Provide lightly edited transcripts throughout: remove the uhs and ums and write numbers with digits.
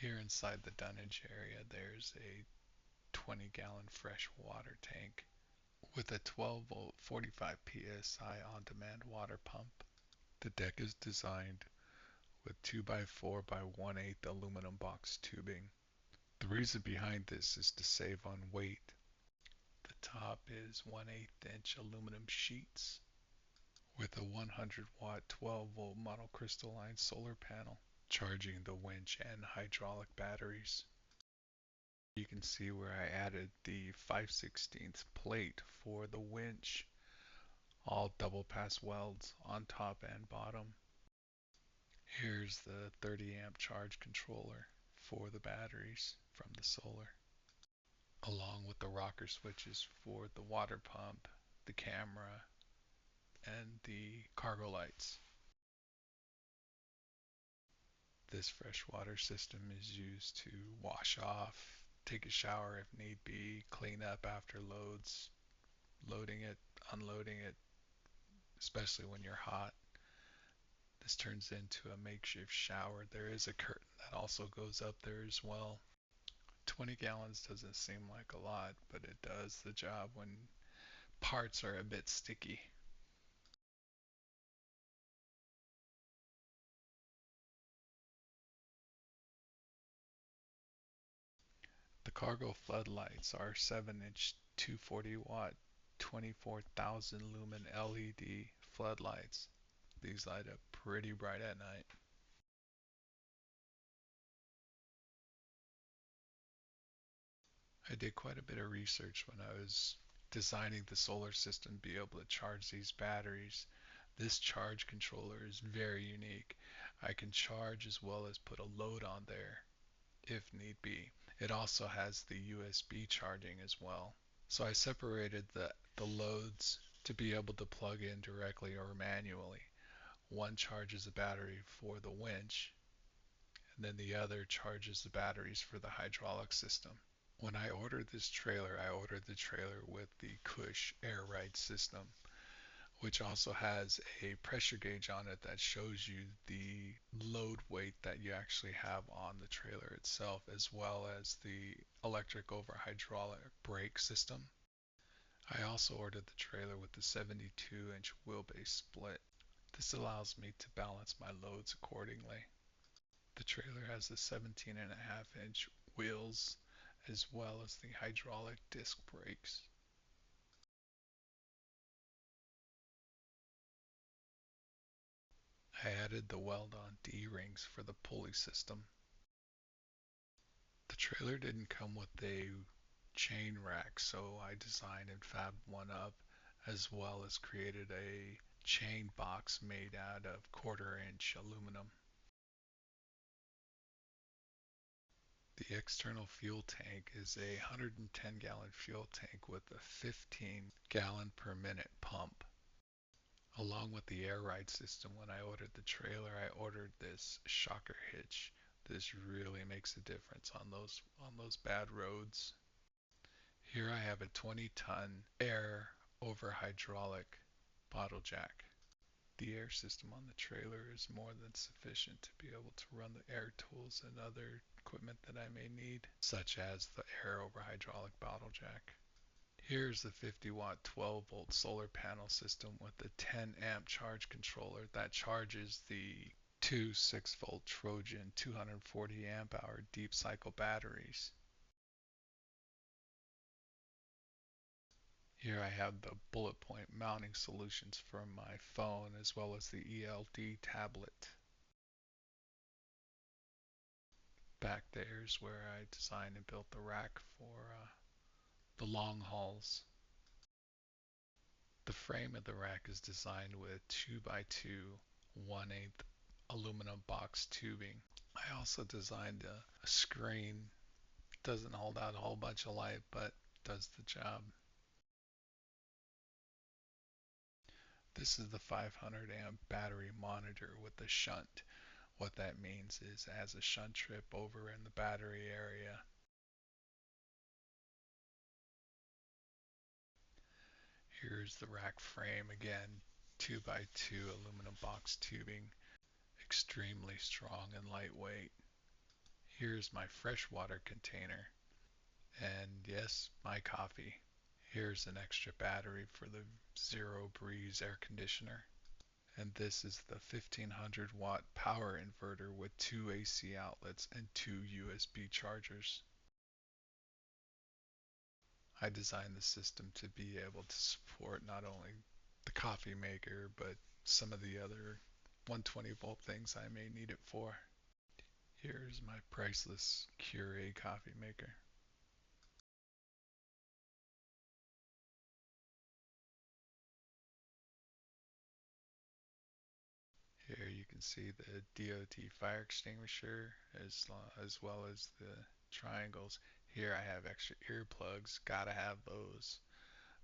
Here inside the dunnage area, there's a 20-gallon fresh water tank with a 12-volt 45 psi on-demand water pump. The deck is designed with 2 by 4 by 1/8 aluminum box tubing. The reason behind this is to save on weight. The top is 1/8-inch aluminum sheets with a 100-watt 12-volt monocrystalline solar panel charging the winch and hydraulic batteries. You can see where I added the 5/16 plate for the winch, all double pass welds on top and bottom. Here's the 30 amp charge controller for the batteries from the solar, along with the rocker switches for the water pump, the camera, and the cargo lights. This freshwater system is used to wash off, take a shower if need be, clean up after loads, loading it, unloading it, especially when you're hot. This turns into a makeshift shower. There is a curtain that also goes up there as well. 20 gallons doesn't seem like a lot, but it does the job when parts are a bit sticky. The cargo floodlights are 7-inch 240-watt 24,000 lumen LED floodlights. These light up pretty bright at night. I did quite a bit of research when I was designing the solar system to be able to charge these batteries. This charge controller is very unique. I can charge as well as put a load on there if need be. It also has the USB charging as well. So I separated the loads to be able to plug in directly or manually. One charges the battery for the winch, and then the other charges the batteries for the hydraulic system. When I ordered this trailer, I ordered the trailer with the Kush Air Ride system, which also has a pressure gauge on it that shows you the load weight that you actually have on the trailer itself, as well as the electric over hydraulic brake system. I also ordered the trailer with the 72-inch wheelbase split. This allows me to balance my loads accordingly. The trailer has the 17.5-inch wheels as well as the hydraulic disc brakes. I added the weld-on D-rings for the pulley system. The trailer didn't come with a chain rack, so I designed and fabbed one up, as well as created a chain box made out of 1/4-inch aluminum. The external fuel tank is a 110-gallon fuel tank with a 15-gallon per minute pump. Along with the air ride system, when I ordered the trailer, I ordered this shocker hitch. This really makes a difference on those bad roads. Here I have a 20-ton air over hydraulic bottle jack. The air system on the trailer is more than sufficient to be able to run the air tools and other equipment that I may need, such as the air over hydraulic bottle jack. Here's the 50-watt 12-volt solar panel system with the 10 amp charge controller that charges the two 6-volt Trojan 240 amp hour deep cycle batteries. Here I have the bullet point mounting solutions for my phone as well as the ELD tablet. Back there is where I designed and built the rack for the long hauls. The frame of the rack is designed with 2 by 2 1/8 aluminum box tubing. I also designed a screen. Doesn't hold out a whole bunch of light, but does the job. This is the 500 amp battery monitor with the shunt. What that means is as a shunt trip over in the battery area. Here's the rack frame again, 2 by 2 aluminum box tubing, extremely strong and lightweight. Here's my freshwater container. And yes, my coffee. Here's an extra battery for the Zero Breeze air conditioner. And this is the 1500-watt power inverter with two AC outlets and two USB chargers. I designed the system to be able to support not only the coffee maker, but some of the other 120-volt things I may need it for. Here's my priceless Keurig coffee maker. Here you can see the DOT fire extinguisher as well as the triangles. Here I have extra earplugs, gotta have those,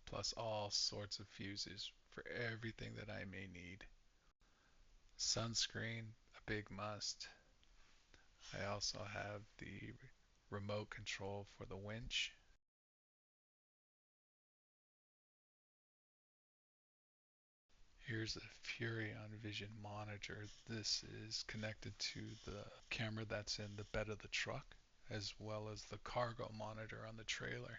plus all sorts of fuses for everything that I may need. Sunscreen, a big must. I also have the remote control for the winch. Here's a Furrion Vision monitor. This is connected to the camera that's in the bed of the truck, as well as the cargo monitor on the trailer.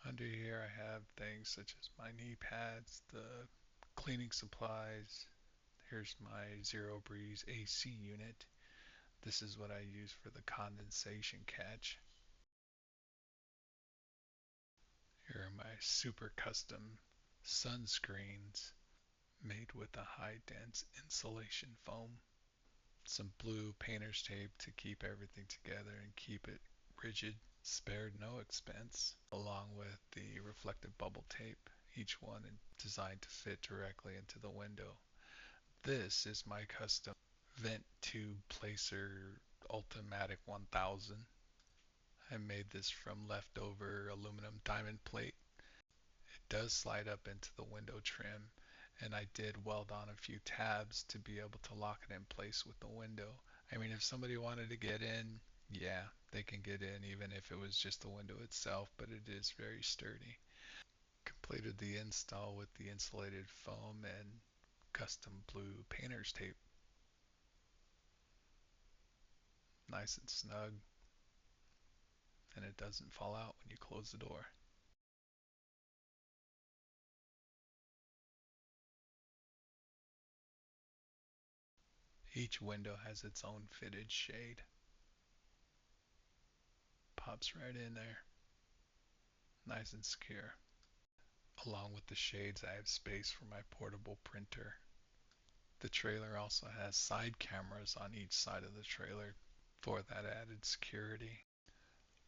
Under here I have things such as my knee pads, the cleaning supplies. Here's my Zero Breeze AC unit. This is what I use for the condensation catch. Here are my super custom sunscreens made with a high dense insulation foam. Some blue painter's tape to keep everything together and keep it rigid. Spared no expense, along with the reflective bubble tape, each one designed to fit directly into the window. This is my custom vent tube placer Ultimatic 1000. I made this from leftover aluminum diamond plate. It does slide up into the window trim, and I did weld on a few tabs to be able to lock it in place with the window. I mean, if somebody wanted to get in, yeah, they can get in even if it was just the window itself, but it is very sturdy. Completed the install with the insulated foam and custom blue painter's tape. Nice and snug, and it doesn't fall out when you close the door. Each window has its own fitted shade. Pops right in there, nice and secure. Along with the shades, I have space for my portable printer. The trailer also has side cameras on each side of the trailer for that added security.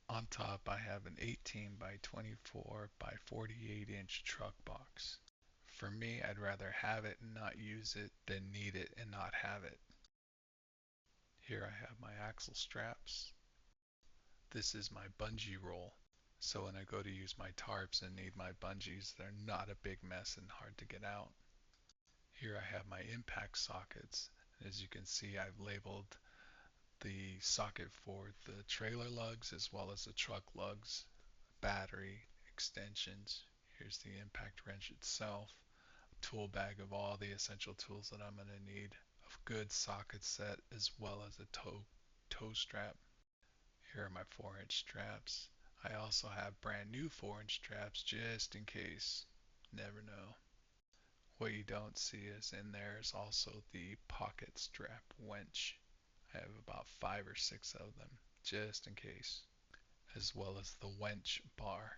On top, I have an 18 by 24 by 48 inch truck box. For me, I'd rather have it and not use it than need it and not have it. Here I have my axle straps. This is my bungee roll. So when I go to use my tarps and need my bungees, they're not a big mess and hard to get out. Here I have my impact sockets. As you can see, I've labeled the socket for the trailer lugs as well as the truck lugs, battery, extensions. Here's the impact wrench itself, a tool bag of all the essential tools that I'm going to need, a good socket set as well as a toe strap. Here are my 4-inch straps. I also have brand new 4-inch straps just in case. Never know. What you don't see is in there is also the pocket strap winch. I have about 5 or 6 of them just in case, as well as the winch bar.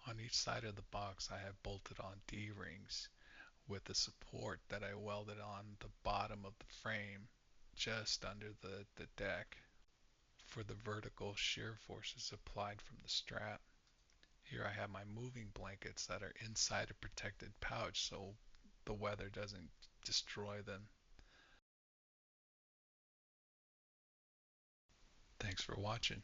On each side of the box I have bolted on D-rings with the support that I welded on the bottom of the frame just under the deck for the vertical shear forces applied from the strap. Here I have my moving blankets that are inside a protected pouch so the weather doesn't destroy them. Thanks for watching.